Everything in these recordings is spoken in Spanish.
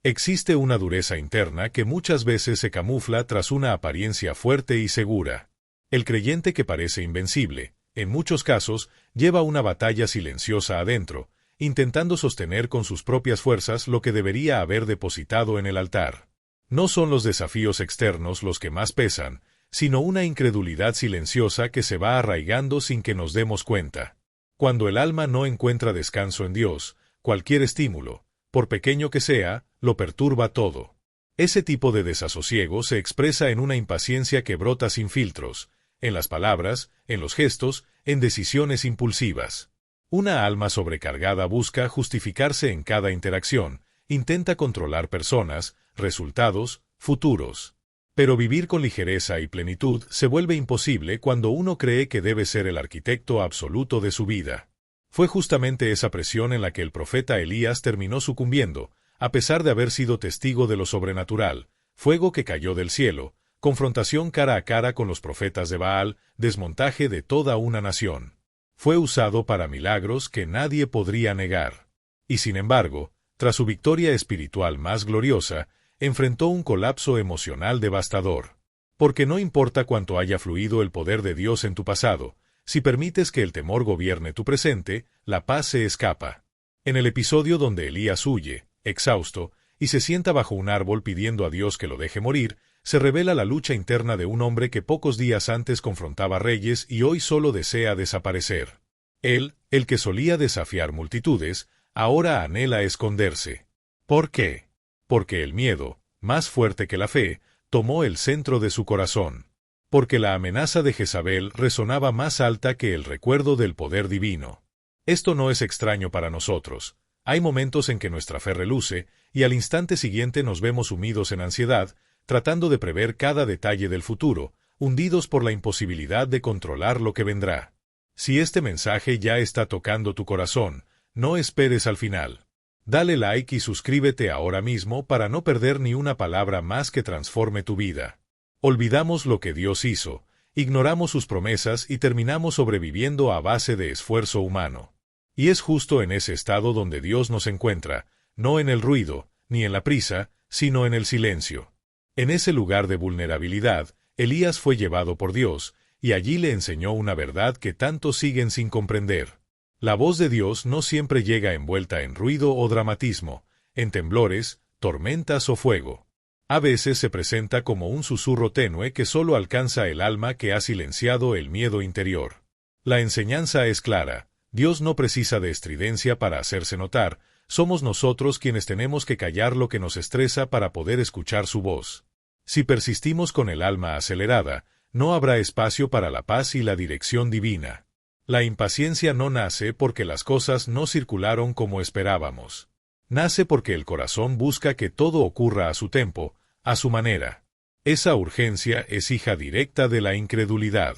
Existe una dureza interna que muchas veces se camufla tras una apariencia fuerte y segura. El creyente que parece invencible, en muchos casos, lleva una batalla silenciosa adentro, intentando sostener con sus propias fuerzas lo que debería haber depositado en el altar. No son los desafíos externos los que más pesan, sino una incredulidad silenciosa que se va arraigando sin que nos demos cuenta. Cuando el alma no encuentra descanso en Dios, cualquier estímulo, por pequeño que sea, lo perturba todo. Ese tipo de desasosiego se expresa en una impaciencia que brota sin filtros, en las palabras, en los gestos, en decisiones impulsivas. Una alma sobrecargada busca justificarse en cada interacción, intenta controlar personas, resultados, futuros. Pero vivir con ligereza y plenitud se vuelve imposible cuando uno cree que debe ser el arquitecto absoluto de su vida. Fue justamente esa presión en la que el profeta Elías terminó sucumbiendo, a pesar de haber sido testigo de lo sobrenatural, fuego que cayó del cielo, confrontación cara a cara con los profetas de Baal, desmontaje de toda una nación. Fue usado para milagros que nadie podría negar. Y sin embargo, tras su victoria espiritual más gloriosa, enfrentó un colapso emocional devastador. Porque no importa cuánto haya fluido el poder de Dios en tu pasado, si permites que el temor gobierne tu presente, la paz se escapa. En el episodio donde Elías huye, exhausto, y se sienta bajo un árbol pidiendo a Dios que lo deje morir, se revela la lucha interna de un hombre que pocos días antes confrontaba reyes y hoy solo desea desaparecer. Él, el que solía desafiar multitudes, ahora anhela esconderse. ¿Por qué? Porque el miedo, más fuerte que la fe, tomó el centro de su corazón. Porque la amenaza de Jezabel resonaba más alta que el recuerdo del poder divino. Esto no es extraño para nosotros. Hay momentos en que nuestra fe reluce, y al instante siguiente nos vemos sumidos en ansiedad, tratando de prever cada detalle del futuro, hundidos por la imposibilidad de controlar lo que vendrá. Si este mensaje ya está tocando tu corazón, no esperes al final. Dale like y suscríbete ahora mismo para no perder ni una palabra más que transforme tu vida. Olvidamos lo que Dios hizo, ignoramos sus promesas y terminamos sobreviviendo a base de esfuerzo humano. Y es justo en ese estado donde Dios nos encuentra, no en el ruido, ni en la prisa, sino en el silencio. En ese lugar de vulnerabilidad, Elías fue llevado por Dios, y allí le enseñó una verdad que tantos siguen sin comprender. La voz de Dios no siempre llega envuelta en ruido o dramatismo, en temblores, tormentas o fuego. A veces se presenta como un susurro tenue que solo alcanza el alma que ha silenciado el miedo interior. La enseñanza es clara. Dios no precisa de estridencia para hacerse notar, somos nosotros quienes tenemos que callar lo que nos estresa para poder escuchar su voz. Si persistimos con el alma acelerada, no habrá espacio para la paz y la dirección divina. La impaciencia no nace porque las cosas no circularon como esperábamos. Nace porque el corazón busca que todo ocurra a su tiempo, a su manera. Esa urgencia es hija directa de la incredulidad.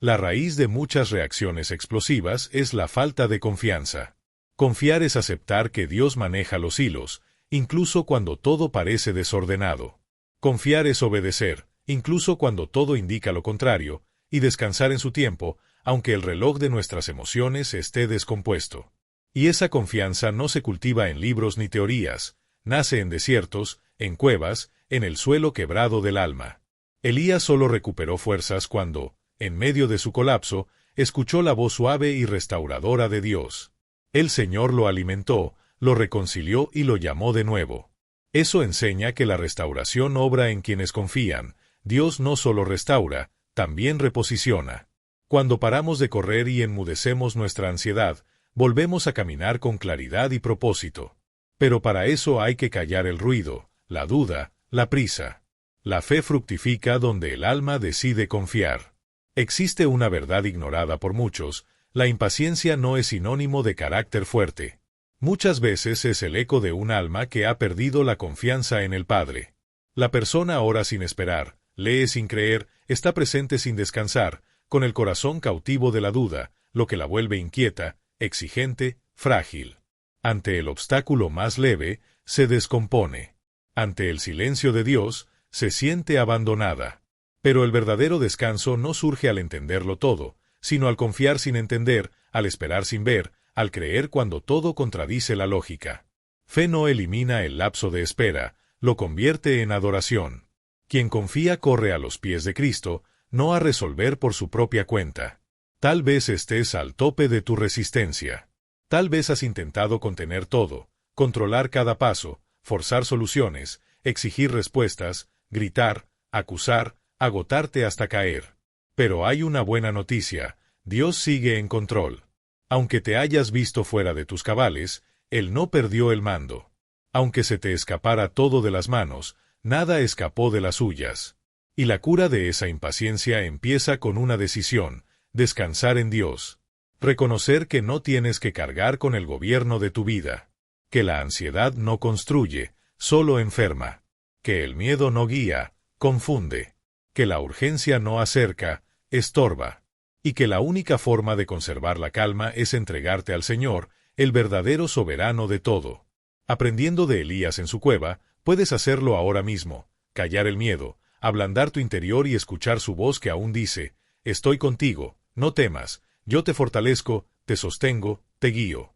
La raíz de muchas reacciones explosivas es la falta de confianza. Confiar es aceptar que Dios maneja los hilos, incluso cuando todo parece desordenado. Confiar es obedecer, incluso cuando todo indica lo contrario, y descansar en su tiempo, aunque el reloj de nuestras emociones esté descompuesto. Y esa confianza no se cultiva en libros ni teorías, nace en desiertos, en cuevas, en el suelo quebrado del alma. Elías solo recuperó fuerzas cuando, en medio de su colapso, escuchó la voz suave y restauradora de Dios. El Señor lo alimentó, lo reconcilió y lo llamó de nuevo. Eso enseña que la restauración obra en quienes confían. Dios no solo restaura, también reposiciona. Cuando paramos de correr y enmudecemos nuestra ansiedad, volvemos a caminar con claridad y propósito. Pero para eso hay que callar el ruido, la duda, la prisa. La fe fructifica donde el alma decide confiar. Existe una verdad ignorada por muchos: la impaciencia no es sinónimo de carácter fuerte. Muchas veces es el eco de un alma que ha perdido la confianza en el Padre. La persona ora sin esperar, lee sin creer, está presente sin descansar, con el corazón cautivo de la duda, lo que la vuelve inquieta, exigente, frágil. Ante el obstáculo más leve, se descompone. Ante el silencio de Dios, se siente abandonada. Pero el verdadero descanso no surge al entenderlo todo, sino al confiar sin entender, al esperar sin ver, al creer cuando todo contradice la lógica. Fe no elimina el lapso de espera, lo convierte en adoración. Quien confía corre a los pies de Cristo, no a resolver por su propia cuenta. Tal vez estés al tope de tu resistencia. Tal vez has intentado contener todo, controlar cada paso, forzar soluciones, exigir respuestas, gritar, acusar, agotarte hasta caer. Pero hay una buena noticia, Dios sigue en control. Aunque te hayas visto fuera de tus cabales, Él no perdió el mando. Aunque se te escapara todo de las manos, nada escapó de las suyas. Y la cura de esa impaciencia empieza con una decisión: descansar en Dios. Reconocer que no tienes que cargar con el gobierno de tu vida. Que la ansiedad no construye, solo enferma. Que el miedo no guía, confunde. Que la urgencia no acerca, estorba. Y que la única forma de conservar la calma es entregarte al Señor, el verdadero soberano de todo. Aprendiendo de Elías en su cueva, puedes hacerlo ahora mismo: callar el miedo, ablandar tu interior y escuchar su voz que aún dice: estoy contigo, no temas, yo te fortalezco, te sostengo, te guío.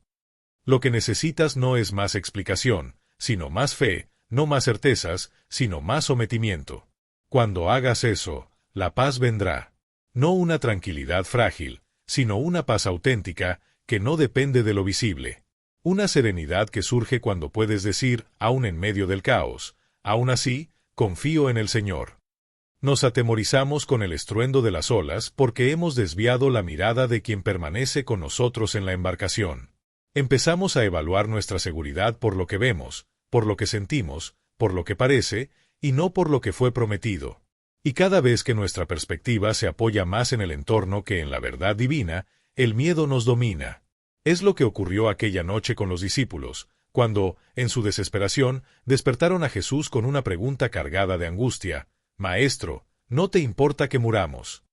Lo que necesitas no es más explicación, sino más fe, no más certezas, sino más sometimiento. Cuando hagas eso, la paz vendrá. No una tranquilidad frágil, sino una paz auténtica, que no depende de lo visible. Una serenidad que surge cuando puedes decir, aún en medio del caos: aún así, confío en el Señor. Nos atemorizamos con el estruendo de las olas porque hemos desviado la mirada de quien permanece con nosotros en la embarcación. Empezamos a evaluar nuestra seguridad por lo que vemos, por lo que sentimos, por lo que parece, y no por lo que fue prometido. Y cada vez que nuestra perspectiva se apoya más en el entorno que en la verdad divina, el miedo nos domina. Es lo que ocurrió aquella noche con los discípulos, cuando, en su desesperación, despertaron a Jesús con una pregunta cargada de angustia: Maestro, ¿no te importa que muramos?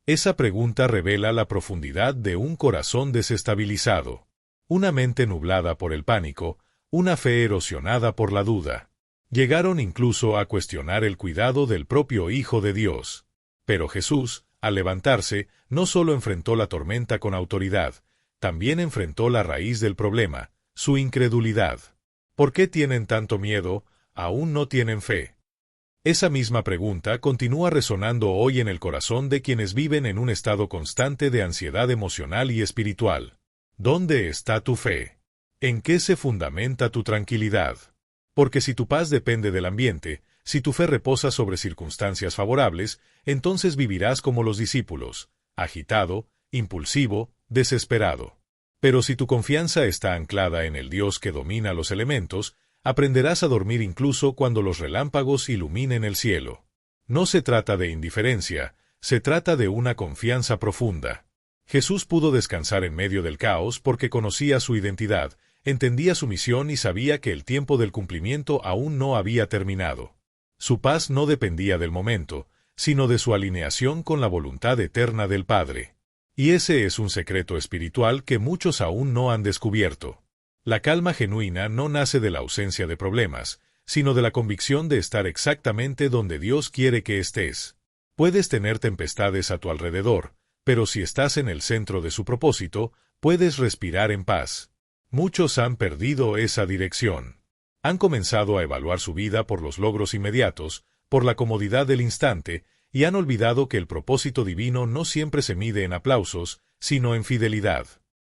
Esa pregunta revela la profundidad de un corazón desestabilizado, una mente nublada por el pánico, una fe erosionada por la duda. Llegaron incluso a cuestionar el cuidado del propio Hijo de Dios. Pero Jesús, al levantarse, no solo enfrentó la tormenta con autoridad, también enfrentó la raíz del problema: su incredulidad. ¿Por qué tienen tanto miedo? ¿Aún no tienen fe? Esa misma pregunta continúa resonando hoy en el corazón de quienes viven en un estado constante de ansiedad emocional y espiritual. ¿Dónde está tu fe? ¿En qué se fundamenta tu tranquilidad? Porque si tu paz depende del ambiente, si tu fe reposa sobre circunstancias favorables, entonces vivirás como los discípulos: agitado, impulsivo, desesperado. Pero si tu confianza está anclada en el Dios que domina los elementos, aprenderás a dormir incluso cuando los relámpagos iluminen el cielo. No se trata de indiferencia, se trata de una confianza profunda. Jesús pudo descansar en medio del caos porque conocía su identidad, entendía su misión y sabía que el tiempo del cumplimiento aún no había terminado. Su paz no dependía del momento, sino de su alineación con la voluntad eterna del Padre. Y ese es un secreto espiritual que muchos aún no han descubierto. La calma genuina no nace de la ausencia de problemas, sino de la convicción de estar exactamente donde Dios quiere que estés. Puedes tener tempestades a tu alrededor, pero si estás en el centro de su propósito, puedes respirar en paz. Muchos han perdido esa dirección. Han comenzado a evaluar su vida por los logros inmediatos, por la comodidad del instante, y han olvidado que el propósito divino no siempre se mide en aplausos, sino en fidelidad.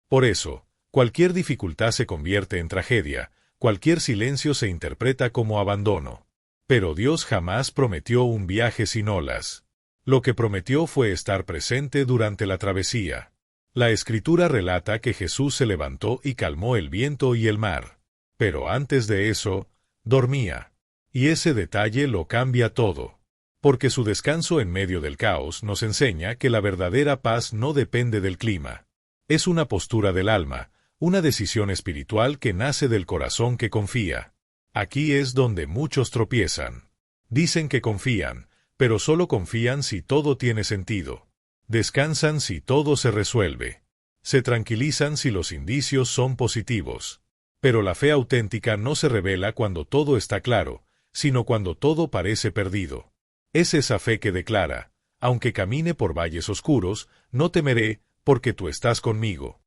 Por eso, cualquier dificultad se convierte en tragedia, cualquier silencio se interpreta como abandono. Pero Dios jamás prometió un viaje sin olas. Lo que prometió fue estar presente durante la travesía. La Escritura relata que Jesús se levantó y calmó el viento y el mar. Pero antes de eso, dormía. Y ese detalle lo cambia todo. Porque su descanso en medio del caos nos enseña que la verdadera paz no depende del clima. Es una postura del alma, una decisión espiritual que nace del corazón que confía. Aquí es donde muchos tropiezan. Dicen que confían, pero solo confían si todo tiene sentido. Descansan si todo se resuelve. Se tranquilizan si los indicios son positivos. Pero la fe auténtica no se revela cuando todo está claro, sino cuando todo parece perdido. Es esa fe que declara: aunque camine por valles oscuros, no temeré, porque tú estás conmigo.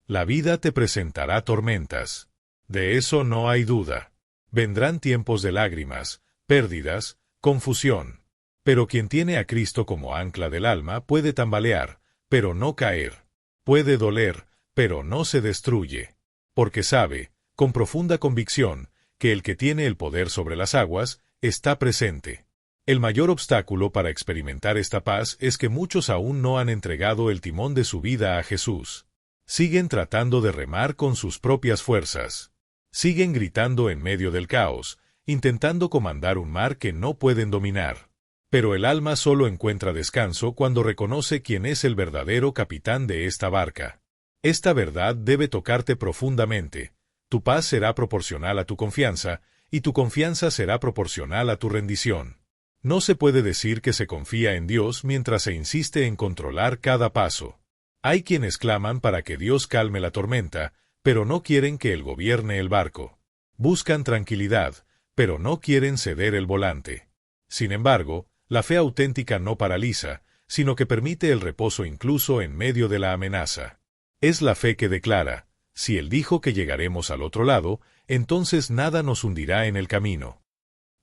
La vida te presentará tormentas. De eso no hay duda. Vendrán tiempos de lágrimas, pérdidas, confusión. Pero quien tiene a Cristo como ancla del alma puede tambalear, pero no caer. Puede doler, pero no se destruye. Porque sabe, con profunda convicción, que el que tiene el poder sobre las aguas, está presente. El mayor obstáculo para experimentar esta paz es que muchos aún no han entregado el timón de su vida a Jesús. Siguen tratando de remar con sus propias fuerzas. Siguen gritando en medio del caos, intentando comandar un mar que no pueden dominar. Pero el alma solo encuentra descanso cuando reconoce quién es el verdadero capitán de esta barca. Esta verdad debe tocarte profundamente. Tu paz será proporcional a tu confianza, y tu confianza será proporcional a tu rendición. No se puede decir que se confía en Dios mientras se insiste en controlar cada paso. Hay quienes claman para que Dios calme la tormenta, pero no quieren que Él gobierne el barco. Buscan tranquilidad, pero no quieren ceder el volante. Sin embargo, la fe auténtica no paraliza, sino que permite el reposo incluso en medio de la amenaza. Es la fe que declara: si Él dijo que llegaremos al otro lado, entonces nada nos hundirá en el camino.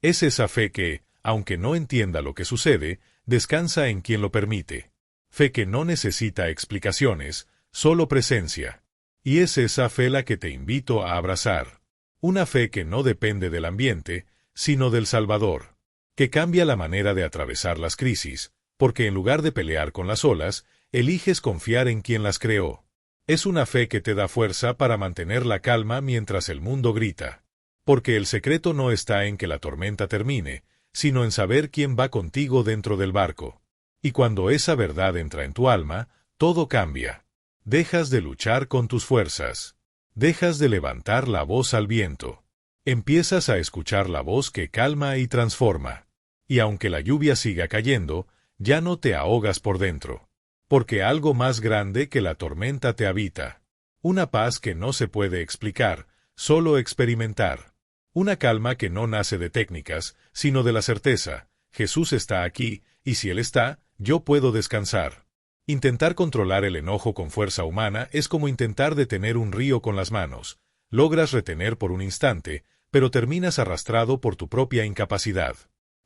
Es esa fe que, aunque no entienda lo que sucede, descansa en quien lo permite. Fe que no necesita explicaciones, solo presencia. Y es esa fe la que te invito a abrazar. Una fe que no depende del ambiente, sino del Salvador. Que cambia la manera de atravesar las crisis, porque en lugar de pelear con las olas, eliges confiar en quien las creó. Es una fe que te da fuerza para mantener la calma mientras el mundo grita. Porque el secreto no está en que la tormenta termine, sino en saber quién va contigo dentro del barco. Y cuando esa verdad entra en tu alma, todo cambia. Dejas de luchar con tus fuerzas. Dejas de levantar la voz al viento. Empiezas a escuchar la voz que calma y transforma. Y aunque la lluvia siga cayendo, ya no te ahogas por dentro. Porque algo más grande que la tormenta te habita. Una paz que no se puede explicar, solo experimentar. Una calma que no nace de técnicas, sino de la certeza: Jesús está aquí, y si Él está, yo puedo descansar. Intentar controlar el enojo con fuerza humana es como intentar detener un río con las manos. Logras retener por un instante, pero terminas arrastrado por tu propia incapacidad.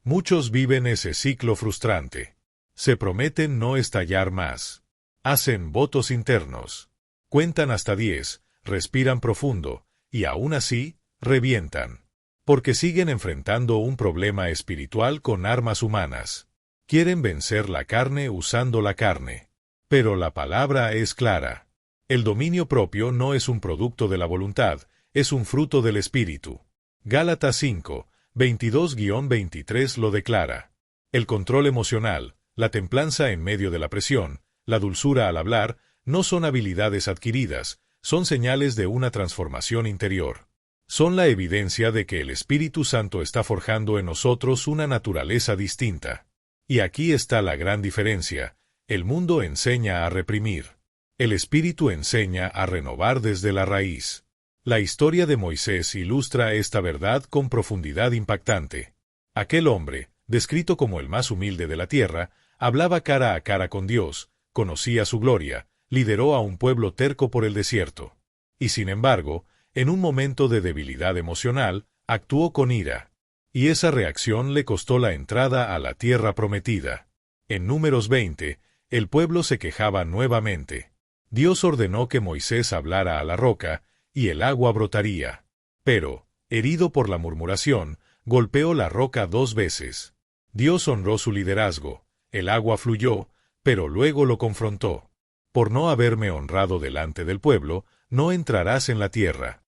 Muchos viven ese ciclo frustrante. Se prometen no estallar más. Hacen votos internos. Cuentan hasta 10, respiran profundo, y aún así, revientan. Porque siguen enfrentando un problema espiritual con armas humanas. Quieren vencer la carne usando la carne. Pero la palabra es clara. El dominio propio no es un producto de la voluntad, es un fruto del Espíritu. Gálatas 5, 22-23 lo declara. El control emocional, la templanza en medio de la presión, la dulzura al hablar, no son habilidades adquiridas, son señales de una transformación interior. Son la evidencia de que el Espíritu Santo está forjando en nosotros una naturaleza distinta. Y aquí está la gran diferencia: el mundo enseña a reprimir. El Espíritu enseña a renovar desde la raíz. La historia de Moisés ilustra esta verdad con profundidad impactante. Aquel hombre, descrito como el más humilde de la tierra, hablaba cara a cara con Dios, conocía su gloria, lideró a un pueblo terco por el desierto. Y sin embargo, en un momento de debilidad emocional, actuó con ira. Y esa reacción le costó la entrada a la tierra prometida. En Números 20, el pueblo se quejaba nuevamente. Dios ordenó que Moisés hablara a la roca, y el agua brotaría. Pero, herido por la murmuración, golpeó la roca 2 veces. Dios honró su liderazgo, el agua fluyó, pero luego lo confrontó. Por no haberme honrado delante del pueblo, no entrarás en la tierra.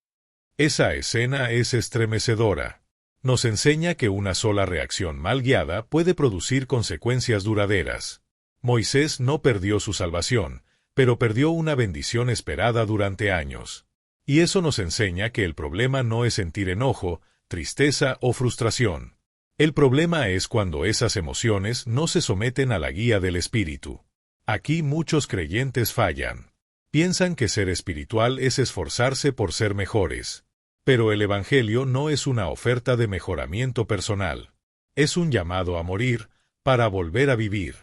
Esa escena es estremecedora. Nos enseña que una sola reacción mal guiada puede producir consecuencias duraderas. Moisés no perdió su salvación, pero perdió una bendición esperada durante años. Y eso nos enseña que el problema no es sentir enojo, tristeza o frustración. El problema es cuando esas emociones no se someten a la guía del Espíritu. Aquí muchos creyentes fallan. Piensan que ser espiritual es esforzarse por ser mejores. Pero el Evangelio no es una oferta de mejoramiento personal. Es un llamado a morir, para volver a vivir.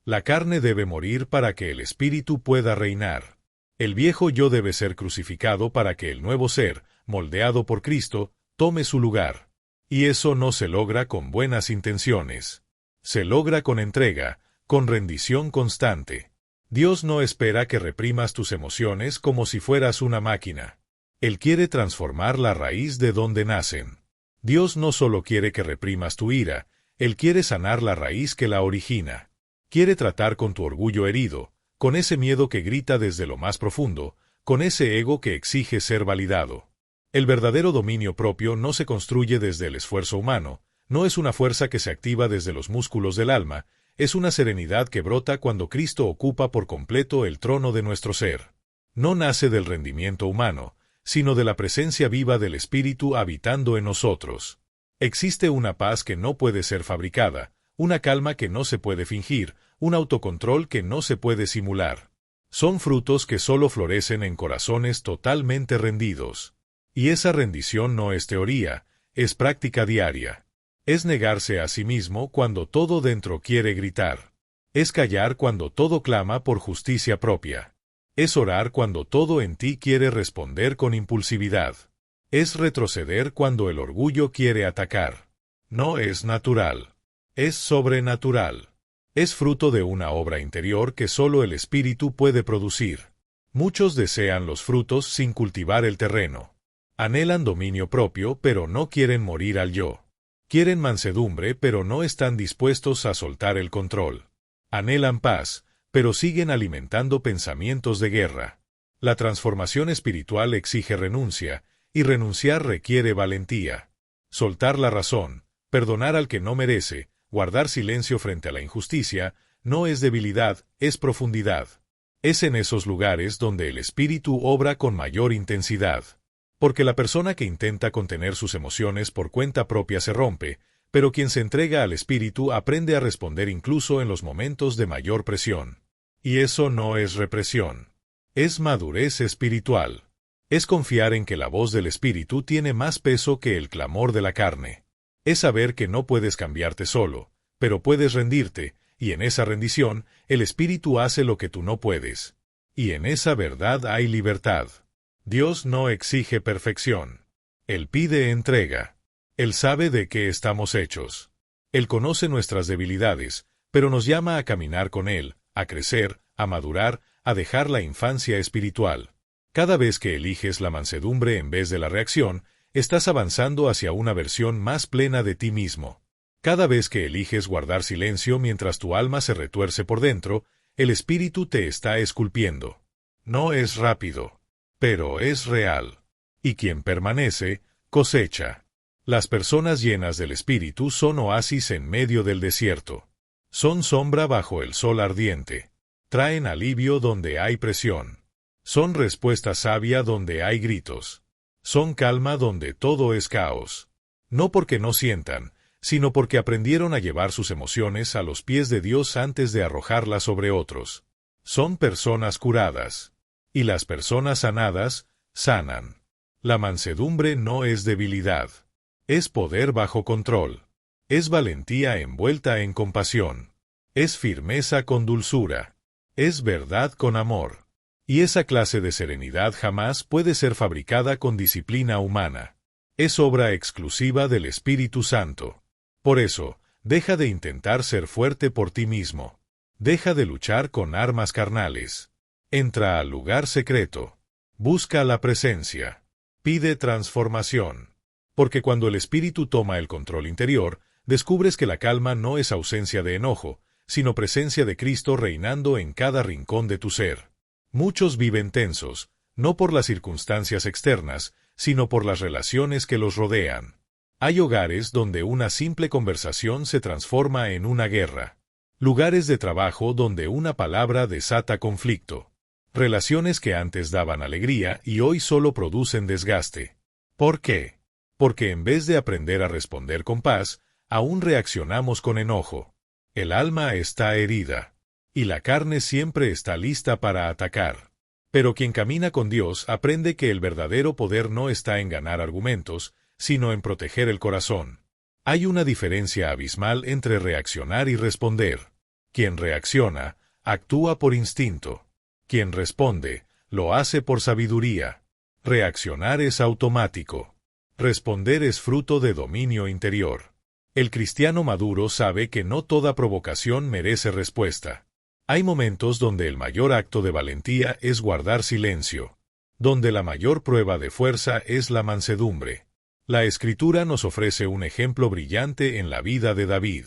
La carne debe morir para que el Espíritu pueda reinar. El viejo yo debe ser crucificado para que el nuevo ser, moldeado por Cristo, tome su lugar. Y eso no se logra con buenas intenciones. Se logra con entrega, con rendición constante. Dios no espera que reprimas tus emociones como si fueras una máquina. Él quiere transformar la raíz de donde nacen. Dios no solo quiere que reprimas tu ira, Él quiere sanar la raíz que la origina. Quiere tratar con tu orgullo herido, con ese miedo que grita desde lo más profundo, con ese ego que exige ser validado. El verdadero dominio propio no se construye desde el esfuerzo humano, no es una fuerza que se activa desde los músculos del alma, es una serenidad que brota cuando Cristo ocupa por completo el trono de nuestro ser. No nace del rendimiento humano, sino de la presencia viva del Espíritu habitando en nosotros. Existe una paz que no puede ser fabricada, una calma que no se puede fingir, un autocontrol que no se puede simular. Son frutos que solo florecen en corazones totalmente rendidos. Y esa rendición no es teoría, es práctica diaria. Es negarse a sí mismo cuando todo dentro quiere gritar. Es callar cuando todo clama por justicia propia. Es orar cuando todo en ti quiere responder con impulsividad. Es retroceder cuando el orgullo quiere atacar. No es natural. Es sobrenatural. Es fruto de una obra interior que solo el Espíritu puede producir. Muchos desean los frutos sin cultivar el terreno. Anhelan dominio propio, pero no quieren morir al yo. Quieren mansedumbre, pero no están dispuestos a soltar el control. Anhelan paz, pero siguen alimentando pensamientos de guerra. La transformación espiritual exige renuncia, y renunciar requiere valentía. Soltar la razón, perdonar al que no merece, guardar silencio frente a la injusticia, no es debilidad, es profundidad. Es en esos lugares donde el espíritu obra con mayor intensidad. Porque la persona que intenta contener sus emociones por cuenta propia se rompe, pero quien se entrega al espíritu aprende a responder incluso en los momentos de mayor presión. Y eso no es represión. Es madurez espiritual. Es confiar en que la voz del espíritu tiene más peso que el clamor de la carne. Es saber que no puedes cambiarte solo, pero puedes rendirte, y en esa rendición, el espíritu hace lo que tú no puedes. Y en esa verdad hay libertad. Dios no exige perfección. Él pide entrega. Él sabe de qué estamos hechos. Él conoce nuestras debilidades, pero nos llama a caminar con Él, a crecer, a madurar, a dejar la infancia espiritual. Cada vez que eliges la mansedumbre en vez de la reacción, estás avanzando hacia una versión más plena de ti mismo. Cada vez que eliges guardar silencio mientras tu alma se retuerce por dentro, el espíritu te está esculpiendo. No es rápido, pero es real. Y quien permanece, cosecha. Las personas llenas del espíritu son oasis en medio del desierto. Son sombra bajo el sol ardiente. Traen alivio donde hay presión. Son respuesta sabia donde hay gritos. Son calma donde todo es caos. No porque no sientan, sino porque aprendieron a llevar sus emociones a los pies de Dios antes de arrojarlas sobre otros. Son personas curadas. Y las personas sanadas, sanan. La mansedumbre no es debilidad. Es poder bajo control. Es valentía envuelta en compasión. Es firmeza con dulzura. Es verdad con amor. Y esa clase de serenidad jamás puede ser fabricada con disciplina humana. Es obra exclusiva del Espíritu Santo. Por eso, deja de intentar ser fuerte por ti mismo. Deja de luchar con armas carnales. Entra al lugar secreto. Busca la presencia. Pide transformación. Porque cuando el Espíritu toma el control interior, descubres que la calma no es ausencia de enojo, sino presencia de Cristo reinando en cada rincón de tu ser. Muchos viven tensos, no por las circunstancias externas, sino por las relaciones que los rodean. Hay hogares donde una simple conversación se transforma en una guerra. Lugares de trabajo donde una palabra desata conflicto. Relaciones que antes daban alegría y hoy solo producen desgaste. ¿Por qué? Porque en vez de aprender a responder con paz, aún reaccionamos con enojo. El alma está herida. Y la carne siempre está lista para atacar. Pero quien camina con Dios aprende que el verdadero poder no está en ganar argumentos, sino en proteger el corazón. Hay una diferencia abismal entre reaccionar y responder. Quien reacciona, actúa por instinto. Quien responde, lo hace por sabiduría. Reaccionar es automático. Responder es fruto de dominio interior. El cristiano maduro sabe que no toda provocación merece respuesta. Hay momentos donde el mayor acto de valentía es guardar silencio, donde la mayor prueba de fuerza es la mansedumbre. La Escritura nos ofrece un ejemplo brillante en la vida de David.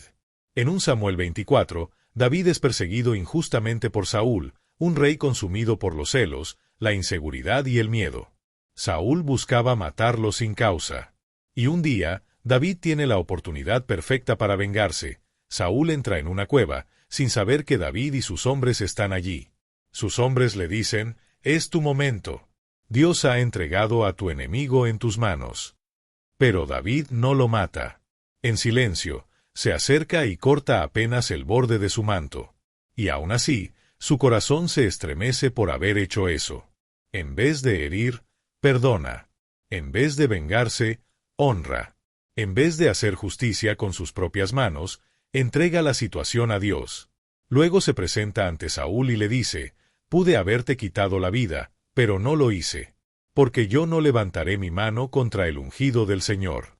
En 1 Samuel 24, David es perseguido injustamente por Saúl, un rey consumido por los celos, la inseguridad y el miedo. Saúl buscaba matarlo sin causa. Y un día, David tiene la oportunidad perfecta para vengarse. Saúl entra en una cueva, sin saber que David y sus hombres están allí. Sus hombres le dicen, «Es tu momento. Dios ha entregado a tu enemigo en tus manos». Pero David no lo mata. En silencio, se acerca y corta apenas el borde de su manto. Y aún así, su corazón se estremece por haber hecho eso. En vez de herir, perdona. En vez de vengarse, honra. En vez de hacer justicia con sus propias manos, entrega la situación a Dios. Luego se presenta ante Saúl y le dice, «Pude haberte quitado la vida, pero no lo hice, porque yo no levantaré mi mano contra el ungido del Señor».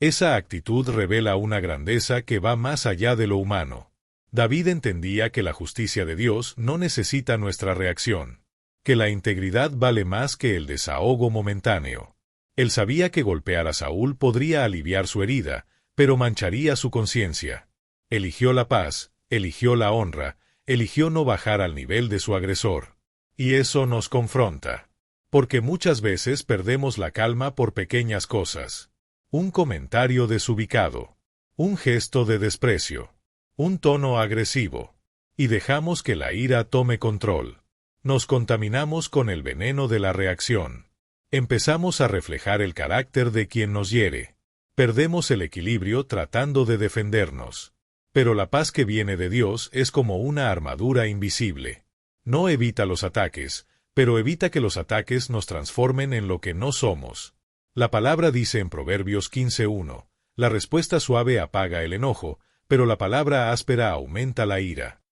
Esa actitud revela una grandeza que va más allá de lo humano. David entendía que la justicia de Dios no necesita nuestra reacción, que la integridad vale más que el desahogo momentáneo. Él sabía que golpear a Saúl podría aliviar su herida, pero mancharía su conciencia. Eligió la paz, eligió la honra, eligió no bajar al nivel de su agresor. Y eso nos confronta. Porque muchas veces perdemos la calma por pequeñas cosas. Un comentario desubicado, un gesto de desprecio, un tono agresivo, y dejamos que la ira tome control. Nos contaminamos con el veneno de la reacción. Empezamos a reflejar el carácter de quien nos hiere. Perdemos el equilibrio tratando de defendernos. Pero la paz que viene de Dios es como una armadura invisible. No evita los ataques, pero evita que los ataques nos transformen en lo que no somos. La palabra dice en Proverbios 15:1, la respuesta suave apaga el enojo, pero la palabra áspera aumenta la ira.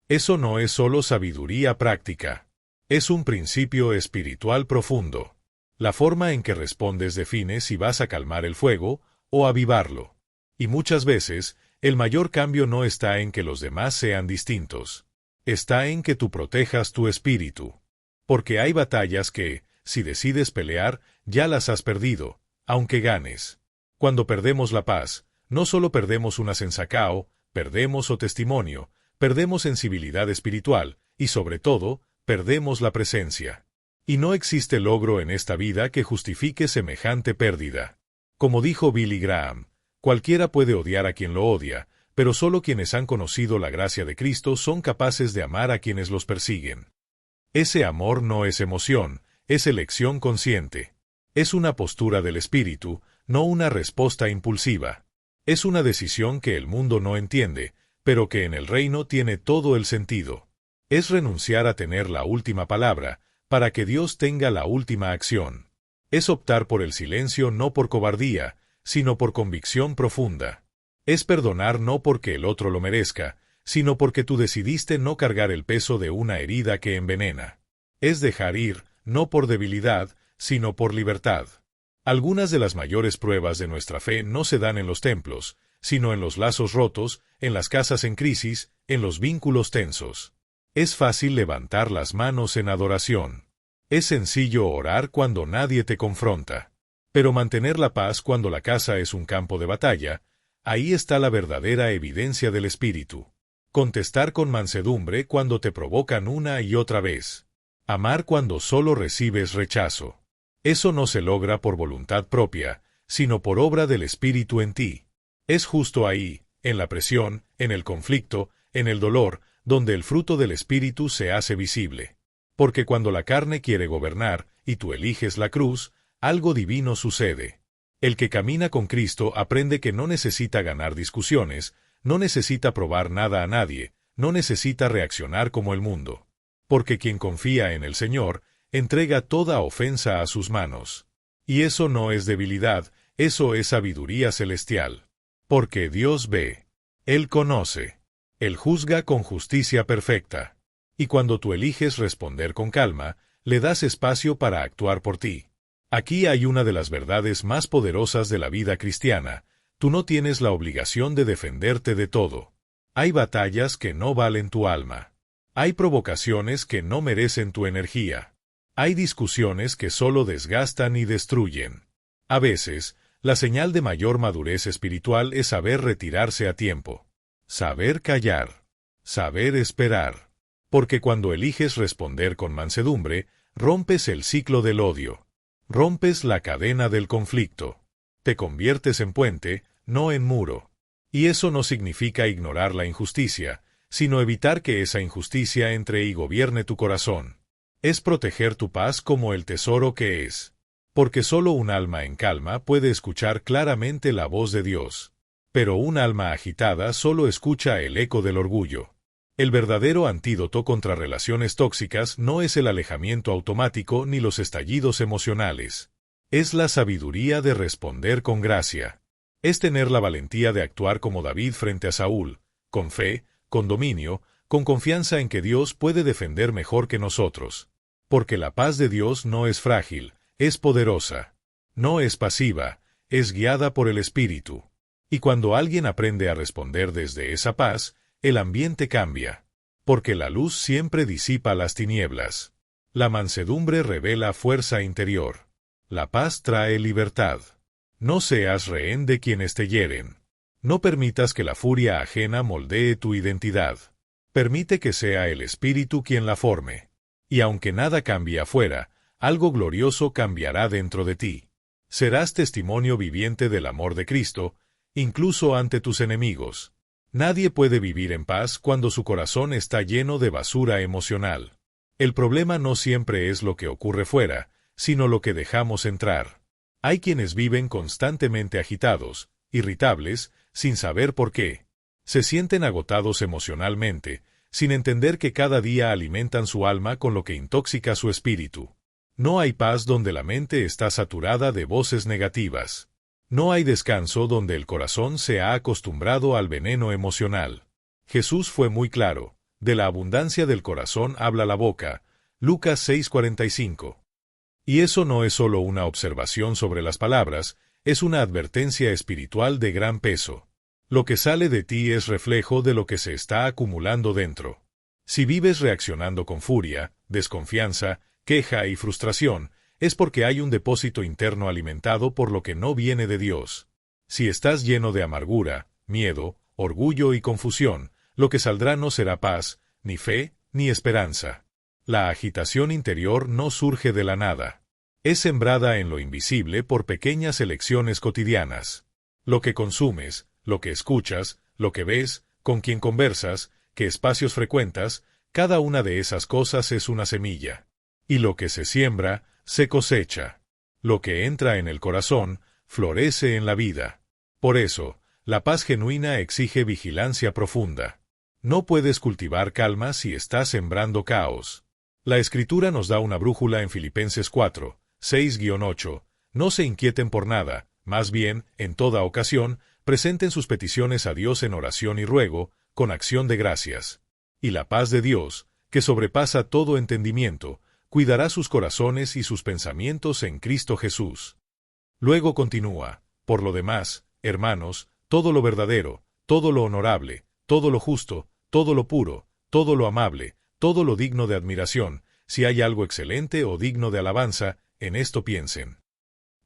Eso no es solo sabiduría práctica. Es un principio espiritual profundo. La forma en que respondes define si vas a calmar el fuego o avivarlo. Y muchas veces, el mayor cambio no está en que los demás sean distintos. Está en que tú protejas tu espíritu. Porque hay batallas que, si decides pelear, ya las has perdido, aunque ganes. Cuando perdemos la paz, no solo perdemos una sensacao, perdemos o testimonio, perdemos sensibilidad espiritual, y sobre todo, perdemos la presencia. Y no existe logro en esta vida que justifique semejante pérdida. Como dijo Billy Graham, cualquiera puede odiar a quien lo odia, pero solo quienes han conocido la gracia de Cristo son capaces de amar a quienes los persiguen. Ese amor no es emoción, es elección consciente. Es una postura del espíritu, no una respuesta impulsiva. Es una decisión que el mundo no entiende, pero que en el reino tiene todo el sentido. Es renunciar a tener la última palabra, para que Dios tenga la última acción. Es optar por el silencio no por cobardía, sino por convicción profunda. Es perdonar no porque el otro lo merezca, sino porque tú decidiste no cargar el peso de una herida que envenena. Es dejar ir, no por debilidad, sino por libertad. Algunas de las mayores pruebas de nuestra fe no se dan en los templos, sino en los lazos rotos, en las casas en crisis, en los vínculos tensos. Es fácil levantar las manos en adoración. Es sencillo orar cuando nadie te confronta. Pero mantener la paz cuando la casa es un campo de batalla, ahí está la verdadera evidencia del espíritu. Contestar con mansedumbre cuando te provocan una y otra vez. Amar cuando solo recibes rechazo. Eso no se logra por voluntad propia, sino por obra del Espíritu en ti. Es justo ahí, en la presión, en el conflicto, en el dolor, donde el fruto del Espíritu se hace visible. Porque cuando la carne quiere gobernar, y tú eliges la cruz, algo divino sucede. El que camina con Cristo aprende que no necesita ganar discusiones, no necesita probar nada a nadie, no necesita reaccionar como el mundo. Porque quien confía en el Señor, entrega toda ofensa a sus manos. Y eso no es debilidad, eso es sabiduría celestial. Porque Dios ve. Él conoce. Él juzga con justicia perfecta. Y cuando tú eliges responder con calma, le das espacio para actuar por ti. Aquí hay una de las verdades más poderosas de la vida cristiana: tú no tienes la obligación de defenderte de todo. Hay batallas que no valen tu alma. Hay provocaciones que no merecen tu energía. Hay discusiones que solo desgastan y destruyen. A veces, la señal de mayor madurez espiritual es saber retirarse a tiempo. Saber callar. Saber esperar. Porque cuando eliges responder con mansedumbre, rompes el ciclo del odio. Rompes la cadena del conflicto. Te conviertes en puente, no en muro. Y eso no significa ignorar la injusticia, sino evitar que esa injusticia entre y gobierne tu corazón. Es proteger tu paz como el tesoro que es. Porque solo un alma en calma puede escuchar claramente la voz de Dios. Pero un alma agitada solo escucha el eco del orgullo. El verdadero antídoto contra relaciones tóxicas no es el alejamiento automático ni los estallidos emocionales. Es la sabiduría de responder con gracia. Es tener la valentía de actuar como David frente a Saúl, con fe, con dominio, con confianza en que Dios puede defender mejor que nosotros. Porque la paz de Dios no es frágil, es poderosa. No es pasiva, es guiada por el Espíritu. Y cuando alguien aprende a responder desde esa paz, el ambiente cambia. Porque la luz siempre disipa las tinieblas. La mansedumbre revela fuerza interior. La paz trae libertad. No seas rehén de quienes te hieren. No permitas que la furia ajena moldee tu identidad. Permite que sea el Espíritu quien la forme. Y aunque nada cambie afuera, algo glorioso cambiará dentro de ti. Serás testimonio viviente del amor de Cristo, incluso ante tus enemigos. Nadie puede vivir en paz cuando su corazón está lleno de basura emocional. El problema no siempre es lo que ocurre fuera, sino lo que dejamos entrar. Hay quienes viven constantemente agitados, irritables, sin saber por qué. Se sienten agotados emocionalmente, sin entender que cada día alimentan su alma con lo que intoxica su espíritu. No hay paz donde la mente está saturada de voces negativas. No hay descanso donde el corazón se ha acostumbrado al veneno emocional. Jesús fue muy claro: de la abundancia del corazón habla la boca. Lucas 6:45. Y eso no es solo una observación sobre las palabras, es una advertencia espiritual de gran peso. Lo que sale de ti es reflejo de lo que se está acumulando dentro. Si vives reaccionando con furia, desconfianza, queja y frustración, es porque hay un depósito interno alimentado por lo que no viene de Dios. Si estás lleno de amargura, miedo, orgullo y confusión, lo que saldrá no será paz, ni fe, ni esperanza. La agitación interior no surge de la nada. Es sembrada en lo invisible por pequeñas elecciones cotidianas. Lo que consumes, lo que escuchas, lo que ves, con quién conversas, qué espacios frecuentas, cada una de esas cosas es una semilla. Y lo que se siembra, se cosecha. Lo que entra en el corazón, florece en la vida. Por eso, la paz genuina exige vigilancia profunda. No puedes cultivar calma si estás sembrando caos. La Escritura nos da una brújula en Filipenses 4, 6-8. No se inquieten por nada, más bien, en toda ocasión, presenten sus peticiones a Dios en oración y ruego, con acción de gracias. Y la paz de Dios, que sobrepasa todo entendimiento, cuidará sus corazones y sus pensamientos en Cristo Jesús. Luego continúa: por lo demás, hermanos, todo lo verdadero, todo lo honorable, todo lo justo, todo lo puro, todo lo amable, todo lo digno de admiración, si hay algo excelente o digno de alabanza, en esto piensen.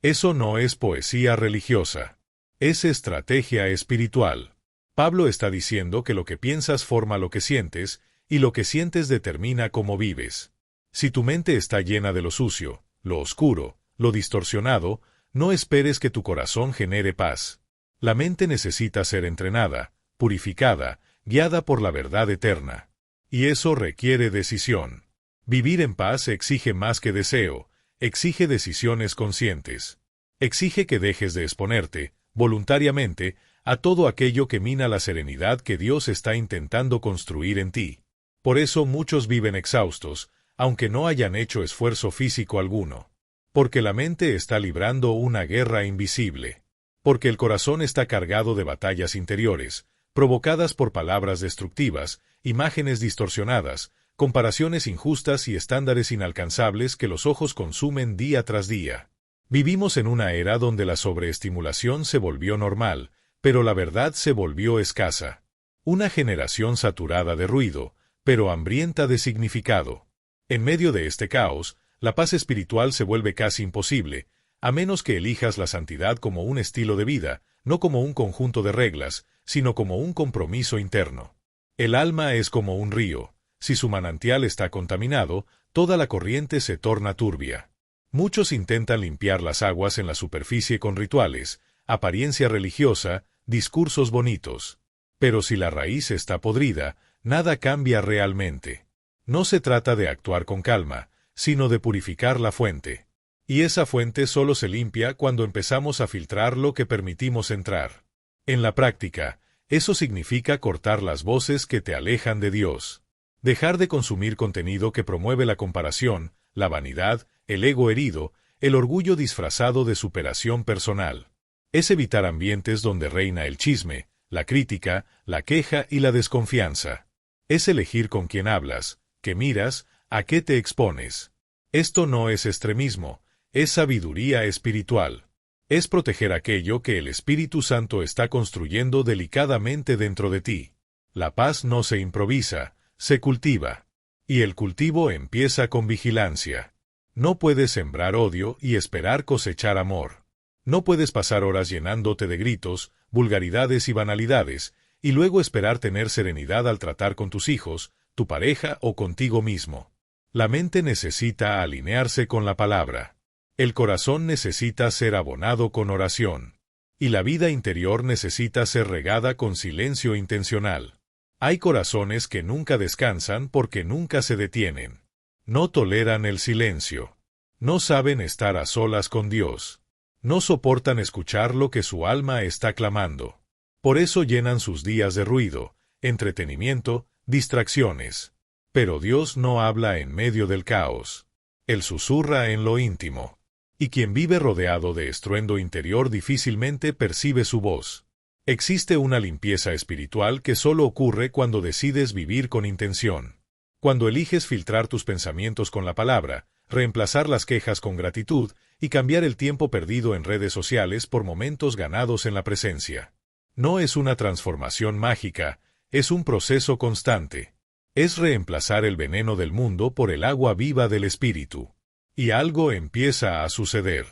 Eso no es poesía religiosa. Es estrategia espiritual. Pablo está diciendo que lo que piensas forma lo que sientes, y lo que sientes determina cómo vives. Si tu mente está llena de lo sucio, lo oscuro, lo distorsionado, no esperes que tu corazón genere paz. La mente necesita ser entrenada, purificada, guiada por la verdad eterna. Y eso requiere decisión. Vivir en paz exige más que deseo, exige decisiones conscientes. Exige que dejes de exponerte, voluntariamente, a todo aquello que mina la serenidad que Dios está intentando construir en ti. Por eso muchos viven exhaustos, aunque no hayan hecho esfuerzo físico alguno. Porque la mente está librando una guerra invisible. Porque el corazón está cargado de batallas interiores, provocadas por palabras destructivas, imágenes distorsionadas, comparaciones injustas y estándares inalcanzables que los ojos consumen día tras día. Vivimos en una era donde la sobreestimulación se volvió normal, pero la verdad se volvió escasa. Una generación saturada de ruido, pero hambrienta de significado. En medio de este caos, la paz espiritual se vuelve casi imposible, a menos que elijas la santidad como un estilo de vida, no como un conjunto de reglas, sino como un compromiso interno. El alma es como un río. Si su manantial está contaminado, toda la corriente se torna turbia. Muchos intentan limpiar las aguas en la superficie con rituales, apariencia religiosa, discursos bonitos. Pero si la raíz está podrida, nada cambia realmente. No se trata de actuar con calma, sino de purificar la fuente. Y esa fuente solo se limpia cuando empezamos a filtrar lo que permitimos entrar. En la práctica, eso significa cortar las voces que te alejan de Dios. Dejar de consumir contenido que promueve la comparación, la vanidad, el ego herido, el orgullo disfrazado de superación personal. Es evitar ambientes donde reina el chisme, la crítica, la queja y la desconfianza. Es elegir con quién hablas, qué miras, a qué te expones. Esto no es extremismo, es sabiduría espiritual. Es proteger aquello que el Espíritu Santo está construyendo delicadamente dentro de ti. La paz no se improvisa, se cultiva. Y el cultivo empieza con vigilancia. No puedes sembrar odio y esperar cosechar amor. No puedes pasar horas llenándote de gritos, vulgaridades y banalidades, y luego esperar tener serenidad al tratar con tus hijos, tu pareja o contigo mismo. La mente necesita alinearse con la palabra. El corazón necesita ser abonado con oración. Y la vida interior necesita ser regada con silencio intencional. Hay corazones que nunca descansan porque nunca se detienen. No toleran el silencio. No saben estar a solas con Dios. No soportan escuchar lo que su alma está clamando. Por eso llenan sus días de ruido, entretenimiento, distracciones. Pero Dios no habla en medio del caos. Él susurra en lo íntimo. Y quien vive rodeado de estruendo interior difícilmente percibe su voz. Existe una limpieza espiritual que solo ocurre cuando decides vivir con intención. Cuando eliges filtrar tus pensamientos con la palabra, reemplazar las quejas con gratitud y cambiar el tiempo perdido en redes sociales por momentos ganados en la presencia. No es una transformación mágica, es un proceso constante. Es reemplazar el veneno del mundo por el agua viva del espíritu. Y algo empieza a suceder.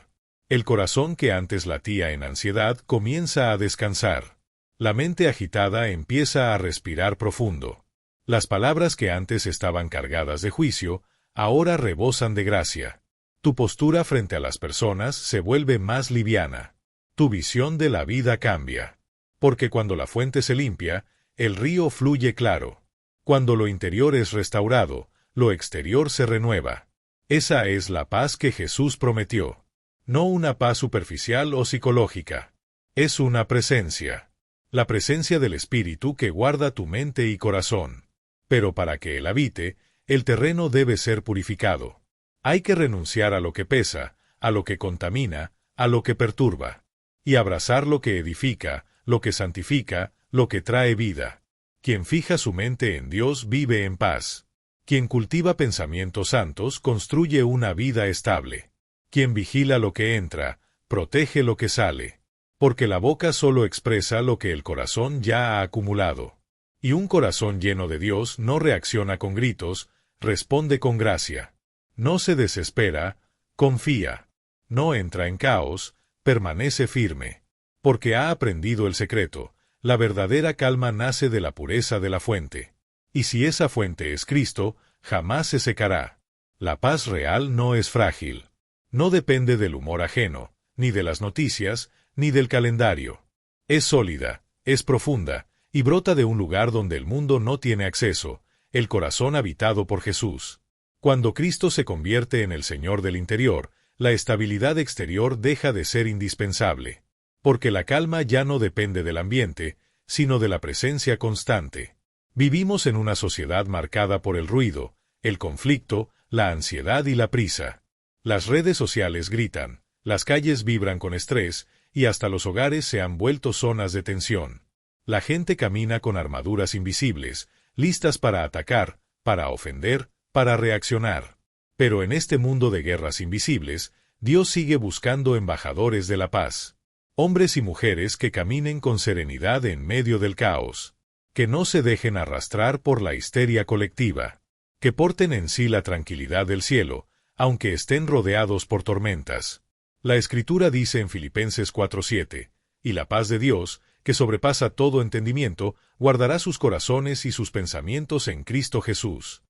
El corazón que antes latía en ansiedad comienza a descansar. La mente agitada empieza a respirar profundo. Las palabras que antes estaban cargadas de juicio, ahora rebosan de gracia. Tu postura frente a las personas se vuelve más liviana. Tu visión de la vida cambia. Porque cuando la fuente se limpia, el río fluye claro. Cuando lo interior es restaurado, lo exterior se renueva. Esa es la paz que Jesús prometió. No una paz superficial o psicológica. Es una presencia. La presencia del Espíritu que guarda tu mente y corazón. Pero para que Él habite, el terreno debe ser purificado. Hay que renunciar a lo que pesa, a lo que contamina, a lo que perturba. Y abrazar lo que edifica, lo que santifica, lo que trae vida. Quien fija su mente en Dios vive en paz. Quien cultiva pensamientos santos construye una vida estable. Quien vigila lo que entra, protege lo que sale. Porque la boca solo expresa lo que el corazón ya ha acumulado. Y un corazón lleno de Dios no reacciona con gritos, responde con gracia. No se desespera, confía. No entra en caos, permanece firme. Porque ha aprendido el secreto. La verdadera calma nace de la pureza de la fuente. Y si esa fuente es Cristo, jamás se secará. La paz real no es frágil. No depende del humor ajeno, ni de las noticias, ni del calendario. Es sólida, es profunda, y brota de un lugar donde el mundo no tiene acceso, el corazón habitado por Jesús. Cuando Cristo se convierte en el Señor del interior, la estabilidad exterior deja de ser indispensable. Porque la calma ya no depende del ambiente, sino de la presencia constante. Vivimos en una sociedad marcada por el ruido, el conflicto, la ansiedad y la prisa. Las redes sociales gritan, las calles vibran con estrés, y hasta los hogares se han vuelto zonas de tensión. La gente camina con armaduras invisibles, listas para atacar, para ofender, para reaccionar. Pero en este mundo de guerras invisibles, Dios sigue buscando embajadores de la paz. Hombres y mujeres que caminen con serenidad en medio del caos. Que no se dejen arrastrar por la histeria colectiva. Que porten en sí la tranquilidad del cielo, aunque estén rodeados por tormentas. La Escritura dice en Filipenses 4:7, y la paz de Dios, que sobrepasa todo entendimiento, guardará sus corazones y sus pensamientos en Cristo Jesús.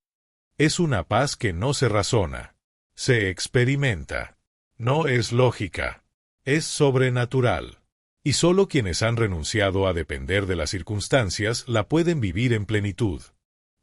Es una paz que no se razona. Se experimenta. No es lógica. Es sobrenatural. Y solo quienes han renunciado a depender de las circunstancias la pueden vivir en plenitud.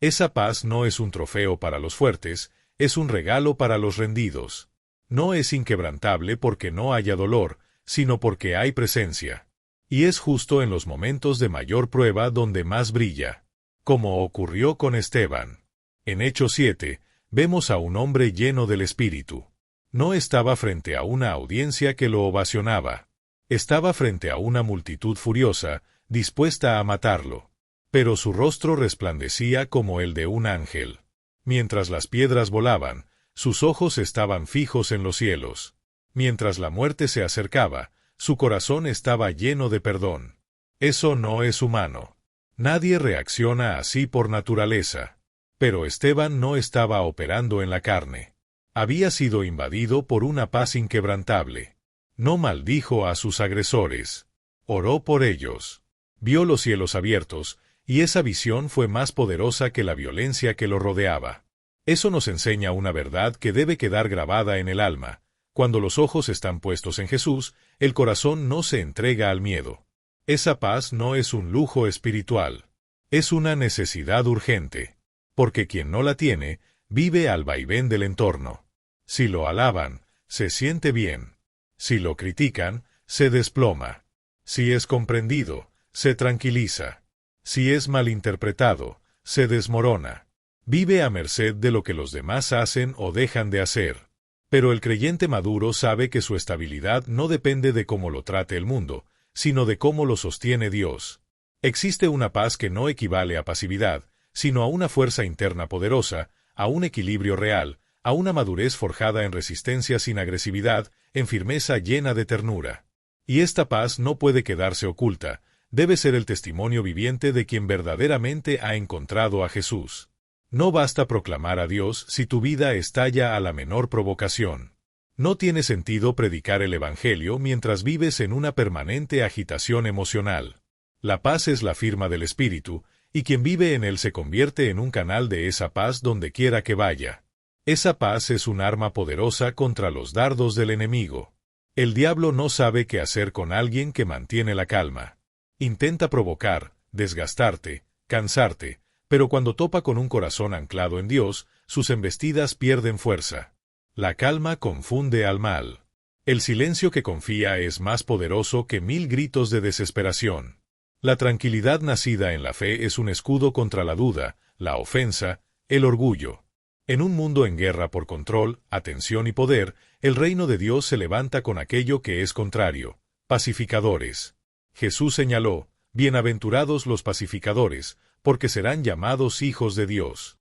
Esa paz no es un trofeo para los fuertes, es un regalo para los rendidos. No es inquebrantable porque no haya dolor, sino porque hay presencia. Y es justo en los momentos de mayor prueba donde más brilla. Como ocurrió con Esteban. En Hechos 7, vemos a un hombre lleno del Espíritu. No estaba frente a una audiencia que lo ovacionaba. Estaba frente a una multitud furiosa, dispuesta a matarlo. Pero su rostro resplandecía como el de un ángel. Mientras las piedras volaban, sus ojos estaban fijos en los cielos. Mientras la muerte se acercaba, su corazón estaba lleno de perdón. Eso no es humano. Nadie reacciona así por naturaleza. Pero Esteban no estaba operando en la carne. Había sido invadido por una paz inquebrantable. No maldijo a sus agresores. Oró por ellos. Vio los cielos abiertos, y esa visión fue más poderosa que la violencia que lo rodeaba. Eso nos enseña una verdad que debe quedar grabada en el alma. Cuando los ojos están puestos en Jesús, el corazón no se entrega al miedo. Esa paz no es un lujo espiritual. Es una necesidad urgente. Porque quien no la tiene, vive al vaivén del entorno. Si lo alaban, se siente bien. Si lo critican, se desploma. Si es comprendido, se tranquiliza. Si es malinterpretado, se desmorona. Vive a merced de lo que los demás hacen o dejan de hacer. Pero el creyente maduro sabe que su estabilidad no depende de cómo lo trate el mundo, sino de cómo lo sostiene Dios. Existe una paz que no equivale a pasividad, sino a una fuerza interna poderosa, a un equilibrio real, a una madurez forjada en resistencia sin agresividad, en firmeza llena de ternura. Y esta paz no puede quedarse oculta, debe ser el testimonio viviente de quien verdaderamente ha encontrado a Jesús. No basta proclamar a Dios si tu vida estalla a la menor provocación. No tiene sentido predicar el Evangelio mientras vives en una permanente agitación emocional. La paz es la firma del Espíritu, y quien vive en él se convierte en un canal de esa paz donde quiera que vaya. Esa paz es un arma poderosa contra los dardos del enemigo. El diablo no sabe qué hacer con alguien que mantiene la calma. Intenta provocar, desgastarte, cansarte, pero cuando topa con un corazón anclado en Dios, sus embestidas pierden fuerza. La calma confunde al mal. El silencio que confía es más poderoso que 1000 gritos de desesperación. La tranquilidad nacida en la fe es un escudo contra la duda, la ofensa, el orgullo. En un mundo en guerra por control, atención y poder, el reino de Dios se levanta con aquello que es contrario, pacificadores. Jesús señaló, bienaventurados los pacificadores, porque serán llamados hijos de Dios.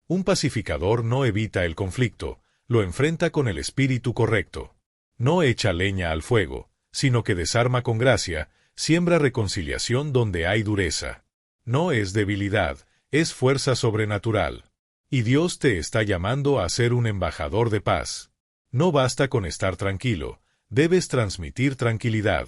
Un pacificador no evita el conflicto, lo enfrenta con el espíritu correcto. No echa leña al fuego, sino que desarma con gracia, siembra reconciliación donde hay dureza. No es debilidad, es fuerza sobrenatural. Y Dios te está llamando a ser un embajador de paz. No basta con estar tranquilo, debes transmitir tranquilidad.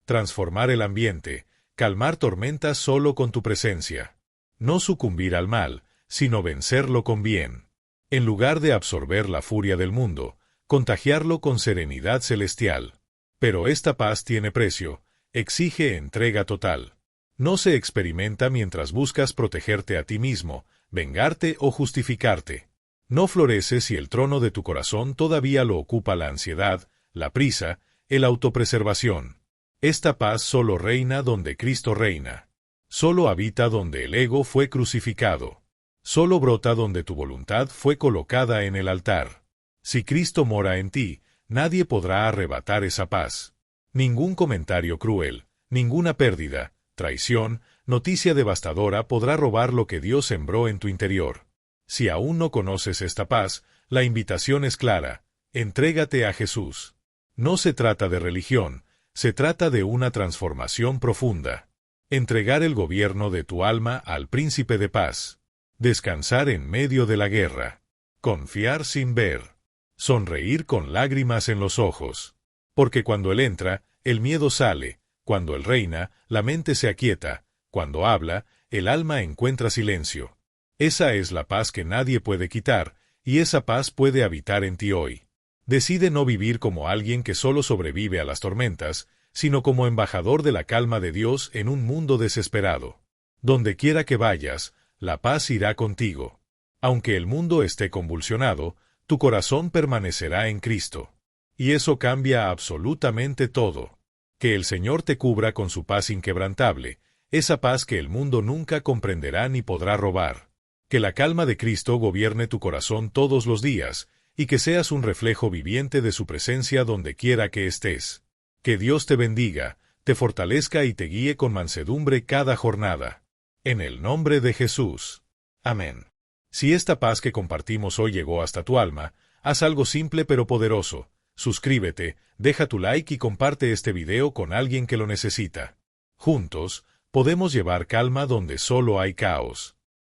Transformar el ambiente, calmar tormentas solo con tu presencia. No sucumbir al mal, sino vencerlo con bien. En lugar de absorber la furia del mundo, contagiarlo con serenidad celestial. Pero esta paz tiene precio, exige entrega total. No se experimenta mientras buscas protegerte a ti mismo, vengarte o justificarte. No florece si el trono de tu corazón todavía lo ocupa la ansiedad, la prisa, el autopreservación. Esta paz solo reina donde Cristo reina. Solo habita donde el ego fue crucificado. Solo brota donde tu voluntad fue colocada en el altar. Si Cristo mora en ti, nadie podrá arrebatar esa paz. Ningún comentario cruel, ninguna pérdida, traición, noticia devastadora podrá robar lo que Dios sembró en tu interior. Si aún no conoces esta paz, la invitación es clara: entrégate a Jesús. No se trata de religión, se trata de una transformación profunda. Entregar el gobierno de tu alma al príncipe de paz. Descansar en medio de la guerra. Confiar sin ver. Sonreír con lágrimas en los ojos. Porque cuando él entra, el miedo sale, cuando él reina, la mente se aquieta, cuando habla, el alma encuentra silencio. Esa es la paz que nadie puede quitar, y esa paz puede habitar en ti hoy. Decide no vivir como alguien que solo sobrevive a las tormentas, sino como embajador de la calma de Dios en un mundo desesperado. Donde quiera que vayas, la paz irá contigo. Aunque el mundo esté convulsionado, tu corazón permanecerá en Cristo. Y eso cambia absolutamente todo. Que el Señor te cubra con su paz inquebrantable, esa paz que el mundo nunca comprenderá ni podrá robar. Que la calma de Cristo gobierne tu corazón todos los días, y que seas un reflejo viviente de su presencia donde quiera que estés. Que Dios te bendiga, te fortalezca y te guíe con mansedumbre cada jornada. En el nombre de Jesús. Amén. Si esta paz que compartimos hoy llegó hasta tu alma, haz algo simple pero poderoso. Suscríbete, deja tu like y comparte este video con alguien que lo necesita. Juntos, podemos llevar calma donde solo hay caos.